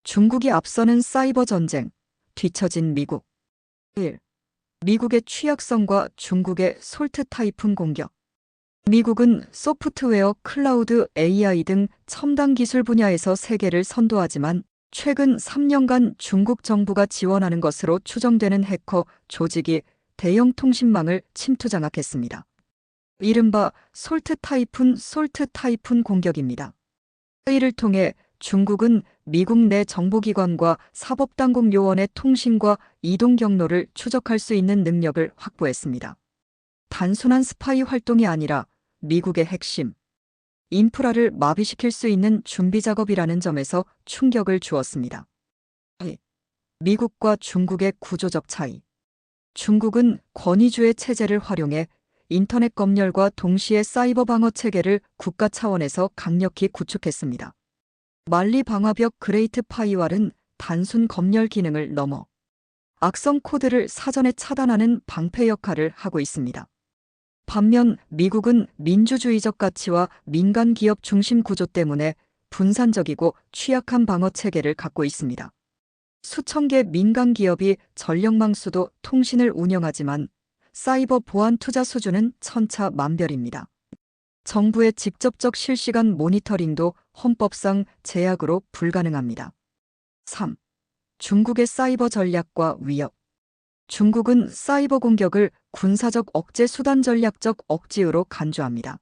중국이 앞서는 사이버 전쟁, 뒤처진 미국. 1. 미국의 취약성과 중국의 솔트 타이푼 공격. 미국은 소프트웨어, 클라우드, AI 등 첨단 기술 분야에서 세계를 선도하지만 최근 3년간 중국 정부가 지원하는 것으로 추정되는 해커 조직이 대형 통신망을 침투 장악했습니다. 이른바 솔트 타이푼 공격입니다. 이를 통해 중국은 미국 내 정보기관과 사법당국 요원의 통신과 이동 경로를 추적할 수 있는 능력을 확보했습니다. 단순한 스파이 활동이 아니라 미국의 핵심, 인프라를 마비시킬 수 있는 준비 작업이라는 점에서 충격을 주었습니다. 미국과 중국의 구조적 차이. 중국은 권위주의 체제를 활용해 인터넷 검열과 동시에 사이버 방어 체계를 국가 차원에서 강력히 구축했습니다. 만리 방화벽 그레이트 파이왈은 단순 검열 기능을 넘어 악성 코드를 사전에 차단하는 방패 역할을 하고 있습니다. 반면 미국은 민주주의적 가치와 민간 기업 중심 구조 때문에 분산적이고 취약한 방어 체계를 갖고 있습니다. 수천 개 민간 기업이 전력망 수도 통신을 운영하지만 사이버 보안 투자 수준은 천차만별입니다. 정부의 직접적 실시간 모니터링도 헌법상 제약으로 불가능합니다. 3. 중국의 사이버 전략과 위협. 중국은 사이버 공격을 군사적 억제 수단 전략적 억지로 간주합니다.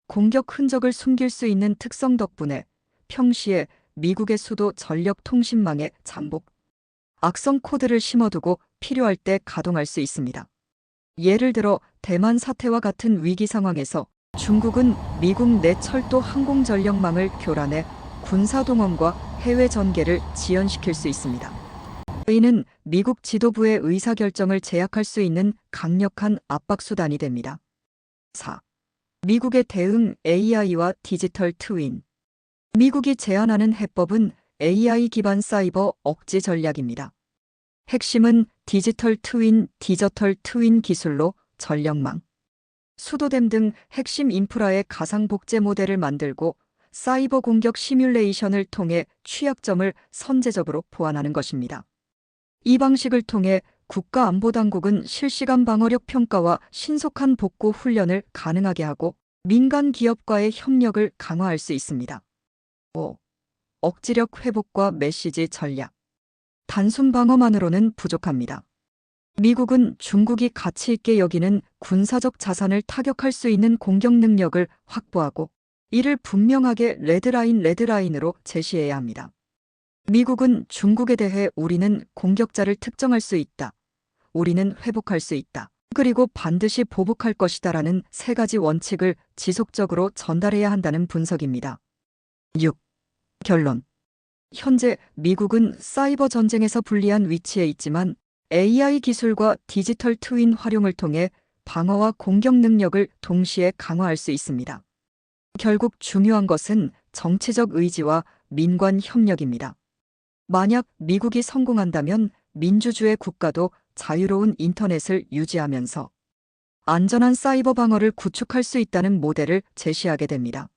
공격 흔적을 숨길 수 있는 특성 덕분에 평시에 미국의 수도 전력 통신망에 잠복, 악성 코드를 심어두고 필요할 때 가동할 수 있습니다. 예를 들어 대만 사태와 같은 위기 상황에서 중국은 미국 내 철도 항공 전력망을 교란해 군사동원과 해외 전개를 지연시킬 수 있습니다. 이는 미국 지도부의 의사결정을 제약할 수 있는 강력한 압박수단이 됩니다. 4. 미국의 대응 AI와 디지털 트윈. 미국이 제안하는 해법은 AI 기반 사이버 억지 전략입니다. 핵심은 디지털 트윈 기술로 전력망, 수도댐 등 핵심 인프라의 가상 복제 모델을 만들고 사이버 공격 시뮬레이션을 통해 취약점을 선제적으로 보완하는 것입니다. 이 방식을 통해 국가안보당국은 실시간 방어력 평가와 신속한 복구 훈련을 가능하게 하고 민간 기업과의 협력을 강화할 수 있습니다. 5. 억지력 회복과 메시지 전략. 단순 방어만으로는 부족합니다. 미국은 중국이 가치 있게 여기는 군사적 자산을 타격할 수 있는 공격 능력을 확보하고 이를 분명하게 레드라인으로 제시해야 합니다. 미국은 중국에 대해 우리는 공격자를 특정할 수 있다. 우리는 회복할 수 있다. 그리고 반드시 보복할 것이다라는 세 가지 원칙을 지속적으로 전달해야 한다는 분석입니다. 6. 결론. 현재 미국은 사이버 전쟁에서 불리한 위치에 있지만 AI 기술과 디지털 트윈 활용을 통해 방어와 공격 능력을 동시에 강화할 수 있습니다. 결국 중요한 것은 정치적 의지와 민관 협력입니다. 만약 미국이 성공한다면 민주주의 국가도 자유로운 인터넷을 유지하면서 안전한 사이버 방어를 구축할 수 있다는 모델을 제시하게 됩니다.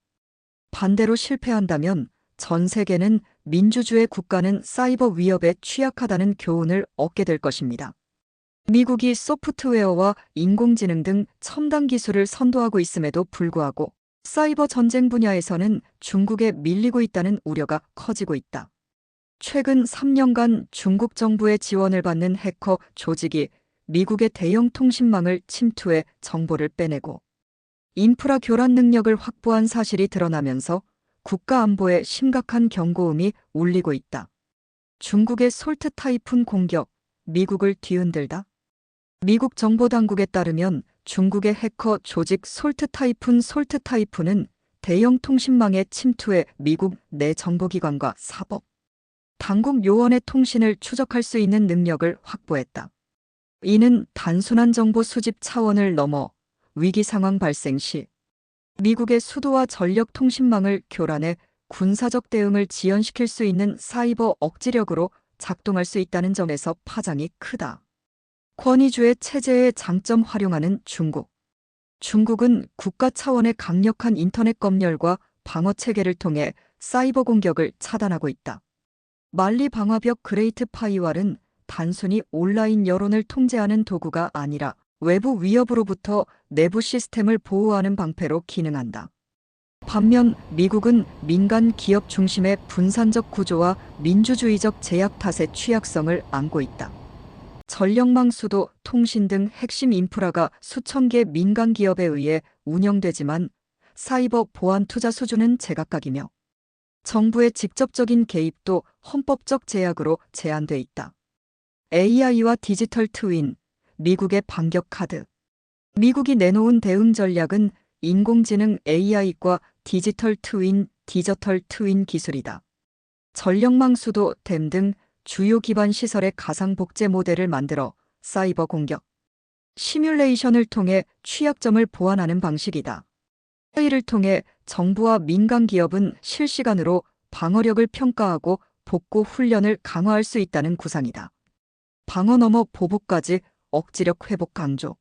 반대로 실패한다면 전 세계는 민주주의 국가는 사이버 위협에 취약하다는 교훈을 얻게 될 것입니다. 미국이 소프트웨어와 인공지능 등 첨단 기술을 선도하고 있음에도 불구하고 사이버 전쟁 분야에서는 중국에 밀리고 있다는 우려가 커지고 있다. 최근 3년간 중국 정부의 지원을 받는 해커 조직이 미국의 대형 통신망을 침투해 정보를 빼내고 인프라 교란 능력을 확보한 사실이 드러나면서 국가 안보에 심각한 경고음이 울리고 있다. 중국의 솔트 타이푼 공격, 미국을 뒤흔들다? 미국 정보당국에 따르면 중국의 해커 조직 솔트 타이푼은 대형 통신망에 침투해 미국 내 정보기관과 사법, 당국 요원의 통신을 추적할 수 있는 능력을 확보했다. 이는 단순한 정보 수집 차원을 넘어 위기 상황 발생 시 미국의 수도와 전력 통신망을 교란해 군사적 대응을 지연시킬 수 있는 사이버 억지력으로 작동할 수 있다는 점에서 파장이 크다. 권위주의 체제의 장점 활용하는 중국. 중국은 국가 차원의 강력한 인터넷 검열과 방어 체계를 통해 사이버 공격을 차단하고 있다. 만리 방화벽 그레이트 파이왈은 단순히 온라인 여론을 통제하는 도구가 아니라 외부 위협으로부터 내부 시스템을 보호하는 방패로 기능한다. 반면 미국은 민간 기업 중심의 분산적 구조와 민주주의적 제약 탓의 취약성을 안고 있다. 전력망 수도, 통신 등 핵심 인프라가 수천 개 민간 기업에 의해 운영되지만 사이버 보안 투자 수준은 제각각이며 정부의 직접적인 개입도 헌법적 제약으로 제한돼 있다. AI와 디지털 트윈, 미국의 반격 카드. 미국이 내놓은 대응 전략은 인공지능 AI과 디지털 트윈 기술이다. 전력망 수도, 댐 등 주요 기반 시설의 가상 복제 모델을 만들어 사이버 공격, 시뮬레이션을 통해 취약점을 보완하는 방식이다. AI를 통해 정부와 민간 기업은 실시간으로 방어력을 평가하고 복구 훈련을 강화할 수 있다는 구상이다. 방어 넘어 보복까지 억지력 회복 강조.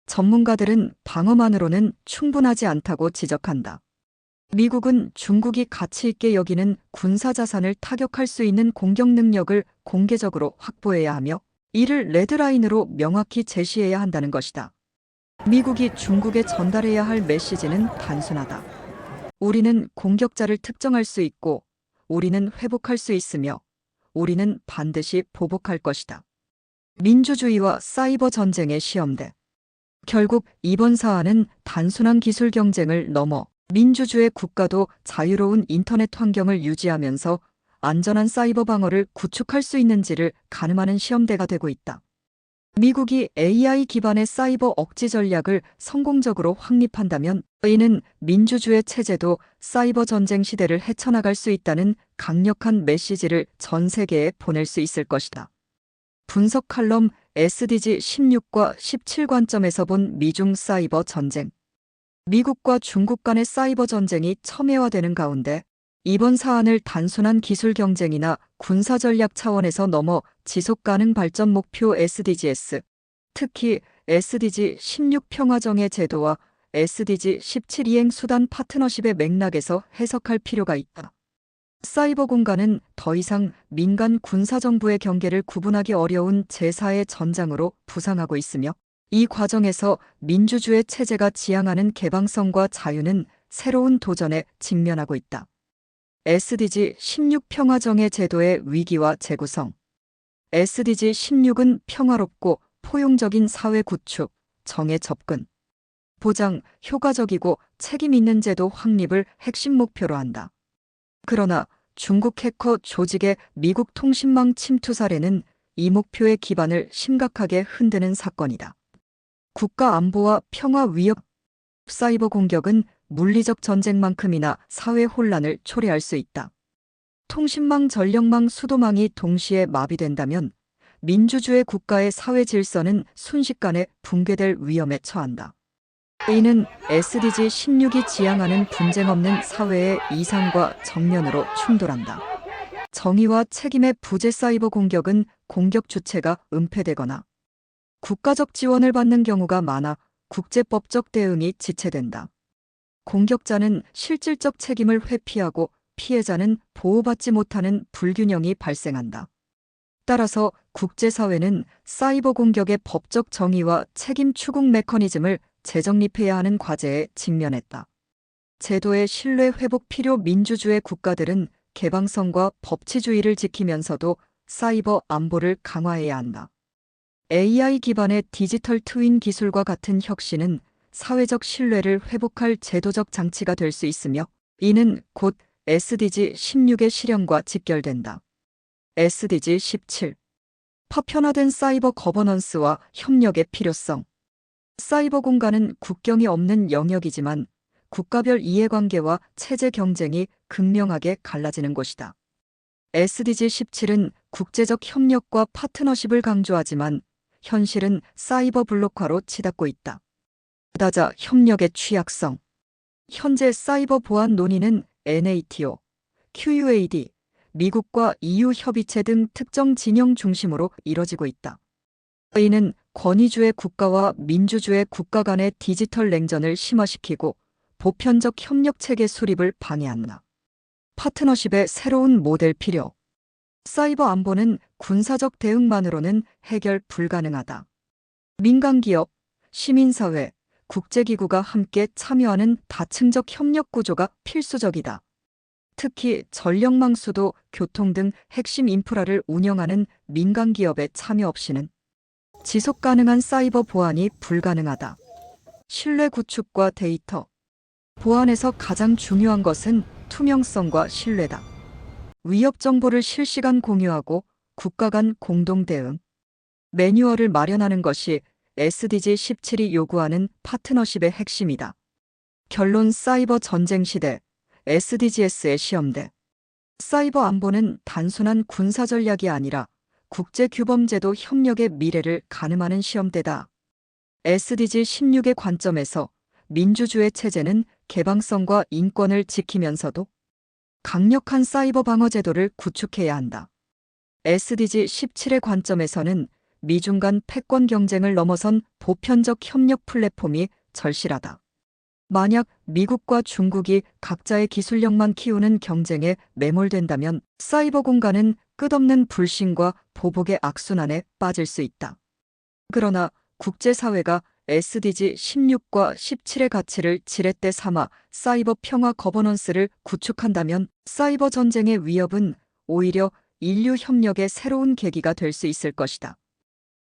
전문가들은 방어만으로는 충분하지 않다고 지적한다. 미국은 중국이 가치 있게 여기는 군사 자산을 타격할 수 있는 공격 능력을 공개적으로 확보해야 하며 이를 레드라인으로 명확히 제시해야 한다는 것이다. 미국이 중국에 전달해야 할 메시지는 단순하다. 우리는 공격자를 특정할 수 있고, 우리는 회복할 수 있으며, 우리는 반드시 보복할 것이다. 민주주의와 사이버 전쟁의 시험대. 결국 이번 사안은 단순한 기술 경쟁을 넘어 민주주의 국가도 자유로운 인터넷 환경을 유지하면서 안전한 사이버 방어를 구축할 수 있는지를 가늠하는 시험대가 되고 있다. 미국이 AI 기반의 사이버 억지 전략을 성공적으로 확립한다면 이는 민주주의 체제도 사이버 전쟁 시대를 헤쳐나갈 수 있다는 강력한 메시지를 전 세계에 보낼 수 있을 것이다. 분석 칼럼 SDG 16과 17 관점에서 본 미중 사이버 전쟁. 미국과 중국 간의 사이버 전쟁이 첨예화되는 가운데 이번 사안을 단순한 기술 경쟁이나 군사 전략 차원에서 넘어 지속 가능 발전 목표 SDGs, 특히 SDG 16 평화정의 제도와 SDG 17 이행 수단 파트너십의 맥락에서 해석할 필요가 있다. 사이버 공간은 더 이상 민간 군사정부의 경계를 구분하기 어려운 제4의 전장으로 부상하고 있으며 이 과정에서 민주주의 체제가 지향하는 개방성과 자유는 새로운 도전에 직면하고 있다. SDG 16 평화정의 제도의 위기와 재구성. SDG 16은 평화롭고 포용적인 사회 구축, 정의 접근, 보장, 효과적이고 책임 있는 제도 확립을 핵심 목표로 한다. 그러나 중국 해커 조직의 미국 통신망 침투 사례는 이 목표의 기반을 심각하게 흔드는 사건이다. 국가 안보와 평화 위협. 사이버 공격은 물리적 전쟁만큼이나 사회 혼란을 초래할 수 있다. 통신망, 전력망, 수도망이 동시에 마비된다면 민주주의 국가의 사회 질서는 순식간에 붕괴될 위험에 처한다. 이는 SDG 16이 지향하는 분쟁 없는 사회의 이상과 정면으로 충돌한다. 정의와 책임의 부재. 사이버 공격은 공격 주체가 은폐되거나 국가적 지원을 받는 경우가 많아 국제법적 대응이 지체된다. 공격자는 실질적 책임을 회피하고 피해자는 보호받지 못하는 불균형이 발생한다. 따라서 국제사회는 사이버 공격의 법적 정의와 책임 추궁 메커니즘을 재정립해야 하는 과제에 직면했다. 제도의 신뢰 회복 필요. 민주주의 국가들은 개방성과 법치주의를 지키면서도 사이버 안보를 강화해야 한다. AI 기반의 디지털 트윈 기술과 같은 혁신은 사회적 신뢰를 회복할 제도적 장치가 될 수 있으며 이는 곧 SDG 16의 실현과 직결된다. SDG 17. 파편화된 사이버 거버넌스와 협력의 필요성. 사이버 공간은 국경이 없는 영역이지만 국가별 이해관계와 체제 경쟁이 극명하게 갈라지는 곳이다. SDG 17은 국제적 협력과 파트너십을 강조하지만 현실은 사이버 블록화로 치닫고 있다. 다자 협력의 취약성. 현재 사이버 보안 논의는 NATO, QUAD, 미국과 EU 협의체 등 특정 진영 중심으로 이뤄지고 있다. 이는 권위주의 국가와 민주주의 국가 간의 디지털 냉전을 심화시키고 보편적 협력 체계 수립을 방해한다. 파트너십의 새로운 모델 필요. 사이버 안보는 군사적 대응만으로는 해결 불가능하다. 민간기업, 시민사회, 국제기구가 함께 참여하는 다층적 협력 구조가 필수적이다. 특히 전력망 수도, 교통 등 핵심 인프라를 운영하는 민간기업의 참여 없이는 지속 가능한 사이버 보안이 불가능하다. 신뢰 구축과 데이터 보안에서 가장 중요한 것은 투명성과 신뢰다. 위협 정보를 실시간 공유하고 국가 간 공동 대응, 매뉴얼을 마련하는 것이 SDG 17이 요구하는 파트너십의 핵심이다. 결론 사이버 전쟁 시대, SDGs의 시험대. 사이버 안보는 단순한 군사 전략이 아니라 국제 규범제도 협력의 미래를 가늠하는 시험대다. SDG 16의 관점에서 민주주의 체제는 개방성과 인권을 지키면서도 강력한 사이버 방어 제도를 구축해야 한다. SDG 17의 관점에서는 미중 간 패권 경쟁을 넘어선 보편적 협력 플랫폼이 절실하다. 만약 미국과 중국이 각자의 기술력만 키우는 경쟁에 매몰된다면 사이버 공간은 끝없는 불신과 보복의 악순환에 빠질 수 있다. 그러나 국제사회가 SDG 16과 17의 가치를 지렛대 삼아 사이버 평화 거버넌스를 구축한다면 사이버 전쟁의 위협은 오히려 인류 협력의 새로운 계기가 될 수 있을 것이다.